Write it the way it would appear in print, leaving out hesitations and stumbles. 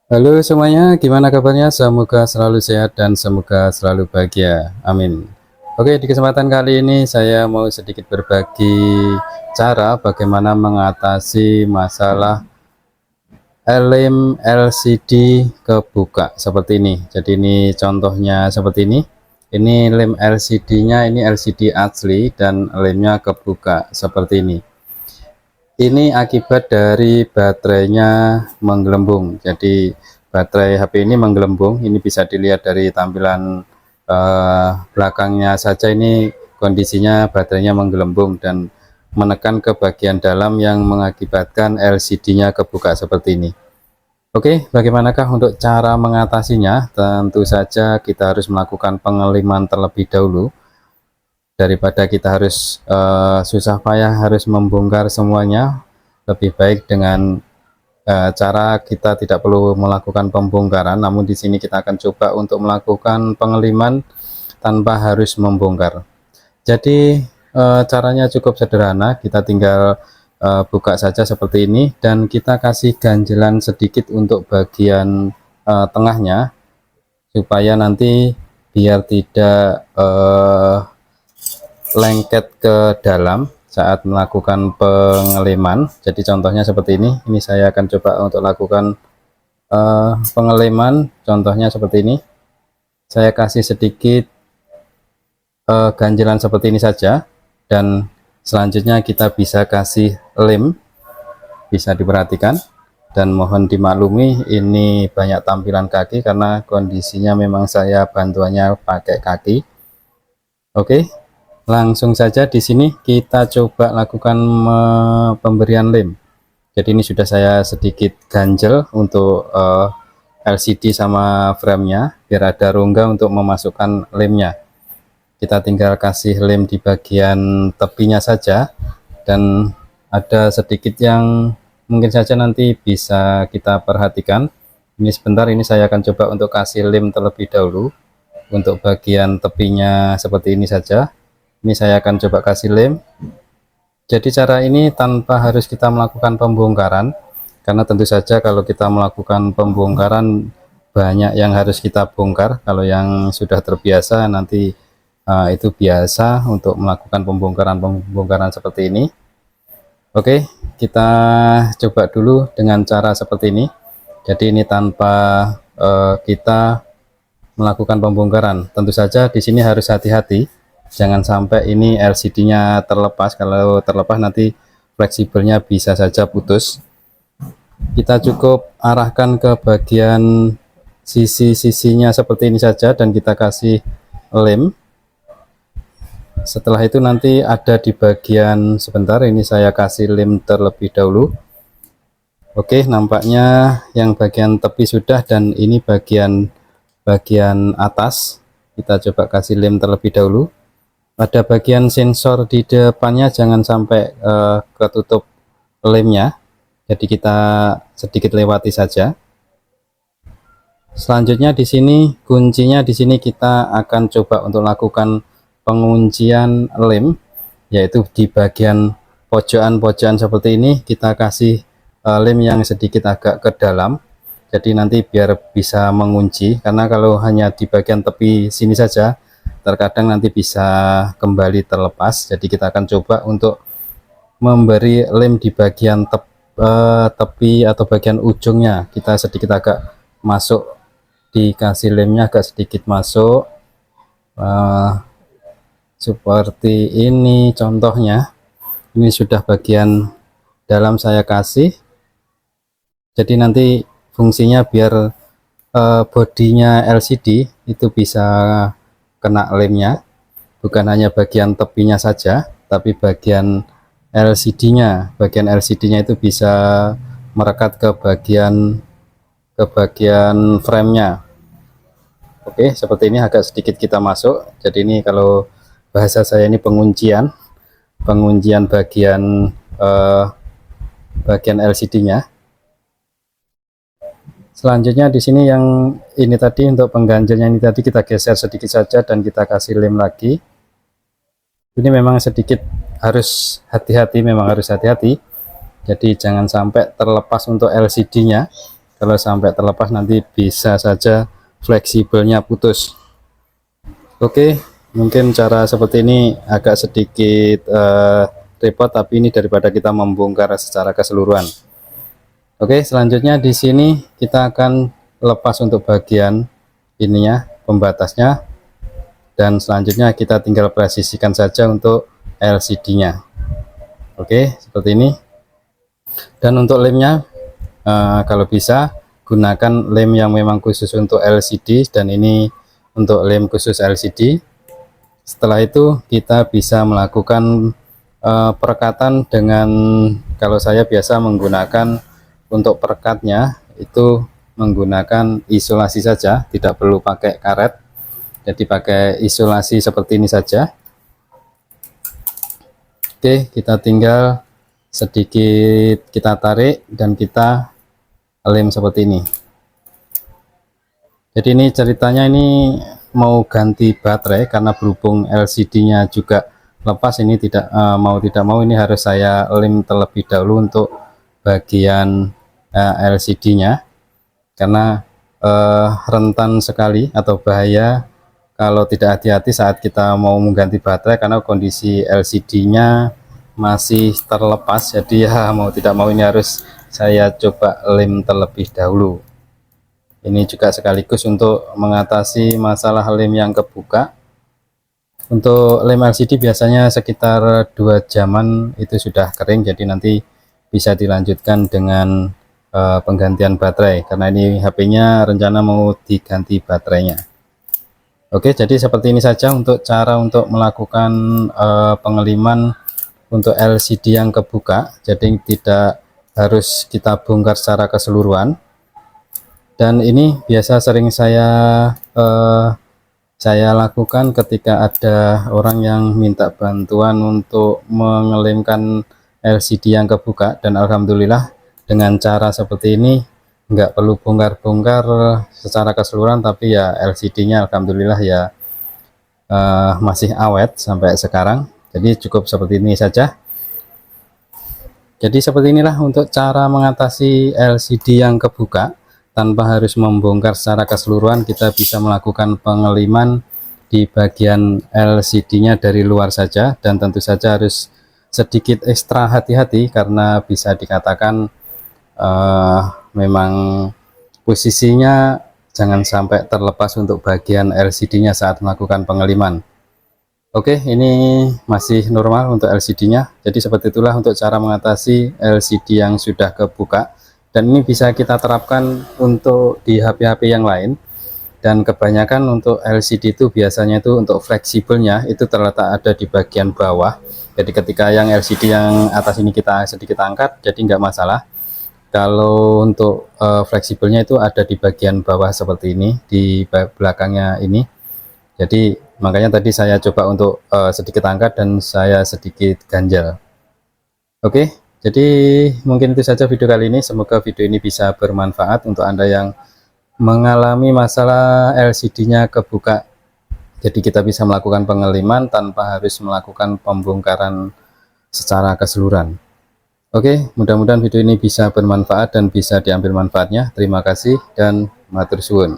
Halo semuanya, gimana kabarnya? Semoga selalu sehat dan semoga selalu bahagia. Amin. Oke, di kesempatan kali ini saya mau sedikit berbagi cara bagaimana mengatasi masalah lem LCD kebuka seperti ini. Jadi ini contohnya seperti ini. Ini lem LCD-nya, ini LCD asli dan lemnya kebuka seperti ini. Ini akibat dari baterainya menggelembung. Jadi baterai HP ini menggelembung. Ini bisa dilihat dari tampilan belakangnya saja, ini kondisinya baterainya menggelembung dan menekan ke bagian dalam yang mengakibatkan LCD-nya kebuka seperti ini. Oke, bagaimanakah untuk cara mengatasinya? Tentu saja kita harus melakukan pengeliman terlebih dahulu daripada kita harus susah payah harus membongkar semuanya. Lebih baik dengan cara kita tidak perlu melakukan pembongkaran, namun di sini kita akan coba untuk melakukan pengeliman tanpa harus membongkar. Jadi caranya cukup sederhana, kita tinggal buka saja seperti ini dan kita kasih ganjelan sedikit untuk bagian tengahnya supaya nanti biar tidak lengket ke dalam saat melakukan pengeleman. Jadi contohnya seperti ini saya akan coba untuk lakukan pengeleman. Contohnya seperti ini, saya kasih sedikit ganjelan seperti ini saja, dan selanjutnya kita bisa kasih lem. Bisa diperhatikan dan mohon dimaklumi ini banyak tampilan kaki karena kondisinya memang saya bantuannya pakai kaki. Oke, langsung saja di sini kita coba lakukan pemberian lem. Jadi ini sudah saya sedikit ganjel untuk LCD sama framenya biar ada rongga untuk memasukkan lemnya. Kita tinggal kasih lem di bagian tepinya saja, dan ada sedikit yang mungkin saja nanti bisa kita perhatikan. Ini sebentar, ini saya akan coba untuk kasih lem terlebih dahulu untuk bagian tepinya seperti ini saja. Ini saya akan coba kasih lem. Jadi cara ini tanpa harus kita melakukan pembongkaran, karena tentu saja kalau kita melakukan pembongkaran banyak yang harus kita bongkar. Kalau yang sudah terbiasa nanti itu biasa untuk melakukan pembongkaran seperti ini. Oke, kita coba dulu dengan cara seperti ini. Jadi ini tanpa kita melakukan pembongkaran. Tentu saja di sini harus hati-hati, jangan sampai ini LCD-nya terlepas. Kalau terlepas nanti fleksibelnya bisa saja putus. Kita cukup arahkan ke bagian sisi-sisinya seperti ini saja dan kita kasih lem. Setelah itu nanti ada di bagian, sebentar, ini saya kasih lem terlebih dahulu. Oke, nampaknya yang bagian tepi sudah, dan ini bagian atas kita coba kasih lem terlebih dahulu. Ada bagian sensor di depannya, jangan sampai ketutup lemnya, jadi kita sedikit lewati saja. Selanjutnya di sini kuncinya, di sini kita akan coba untuk lakukan penguncian lem, yaitu di bagian pojokan-pojokan seperti ini kita kasih lem yang sedikit agak ke dalam, jadi nanti biar bisa mengunci. Karena kalau hanya di bagian tepi sini saja terkadang nanti bisa kembali terlepas. Jadi kita akan coba untuk memberi lem di bagian tepi atau bagian ujungnya, kita sedikit agak masuk, dikasih lemnya agak sedikit masuk seperti ini contohnya. Ini sudah bagian dalam saya kasih, jadi nanti fungsinya biar bodinya LCD itu bisa kena lemnya, bukan hanya bagian tepinya saja tapi bagian LCD-nya. Bagian LCD-nya itu bisa merekat ke bagian framenya. Oke, seperti ini agak sedikit kita masuk. Jadi ini kalau bahasa saya ini penguncian bagian LCD-nya. Selanjutnya di sini yang ini tadi, untuk pengganjilnya ini tadi kita geser sedikit saja dan kita kasih lem lagi. Ini memang sedikit harus hati-hati, memang harus hati-hati. Jadi jangan sampai terlepas untuk LCD-nya. Kalau sampai terlepas nanti bisa saja fleksibelnya putus. Oke, mungkin cara seperti ini agak sedikit repot, tapi ini daripada kita membongkar secara keseluruhan. Oke, selanjutnya di sini kita akan lepas untuk bagian ininya, pembatasnya, dan selanjutnya kita tinggal presisikan saja untuk LCD-nya. Oke, seperti ini. Dan untuk lemnya, kalau bisa gunakan lem yang memang khusus untuk LCD, dan ini untuk lem khusus LCD. Setelah itu kita bisa melakukan perekatan dengan, kalau saya biasa menggunakan untuk perekatnya itu menggunakan isolasi saja, tidak perlu pakai karet, jadi pakai isolasi seperti ini saja. Oke, kita tinggal sedikit kita tarik dan kita lem seperti ini. Jadi ini ceritanya ini mau ganti baterai, karena berhubung LCD-nya juga lepas, ini tidak mau ini harus saya lem terlebih dahulu untuk bagian LCD-nya, karena rentan sekali atau bahaya kalau tidak hati-hati saat kita mau mengganti baterai, karena kondisi LCD-nya masih terlepas. Jadi ya mau tidak mau ini harus saya coba lem terlebih dahulu. Ini juga sekaligus untuk mengatasi masalah lem yang kebuka. Untuk lem LCD biasanya sekitar 2 jaman itu sudah kering, jadi nanti bisa dilanjutkan dengan penggantian baterai, karena ini HP-nya rencana mau diganti baterainya. Oke, jadi seperti ini saja untuk cara untuk melakukan pengeliman untuk LCD yang kebuka. Jadi tidak harus kita bongkar secara keseluruhan. Dan ini biasa sering saya lakukan ketika ada orang yang minta bantuan untuk mengelimkan LCD yang kebuka, dan alhamdulillah dengan cara seperti ini nggak perlu bongkar-bongkar secara keseluruhan, tapi ya LCD-nya alhamdulillah ya masih awet sampai sekarang. Jadi cukup seperti ini saja. Jadi seperti inilah untuk cara mengatasi LCD yang kebuka tanpa harus membongkar secara keseluruhan. Kita bisa melakukan pengeliman di bagian LCD-nya dari luar saja, dan tentu saja harus sedikit ekstra hati-hati karena bisa dikatakan memang posisinya jangan sampai terlepas untuk bagian LCD-nya saat melakukan pengeliman. Oke, ini masih normal untuk LCD-nya. Jadi seperti itulah untuk cara mengatasi LCD yang sudah kebuka, dan ini bisa kita terapkan untuk di HP-HP yang lain. Dan kebanyakan untuk LCD itu biasanya itu untuk fleksibelnya itu terletak ada di bagian bawah. Jadi ketika yang LCD yang atas ini kita sedikit angkat, jadi nggak masalah. Kalau untuk fleksibelnya itu ada di bagian bawah seperti ini, di belakangnya ini. Jadi makanya tadi saya coba untuk sedikit angkat dan saya sedikit ganjal. Oke, jadi mungkin itu saja video kali ini. Semoga video ini bisa bermanfaat untuk Anda yang mengalami masalah LCD-nya kebuka. Jadi kita bisa melakukan pengeliman tanpa harus melakukan pembongkaran secara keseluruhan. Oke, mudah-mudahan video ini bisa bermanfaat dan bisa diambil manfaatnya. Terima kasih dan matur suwun.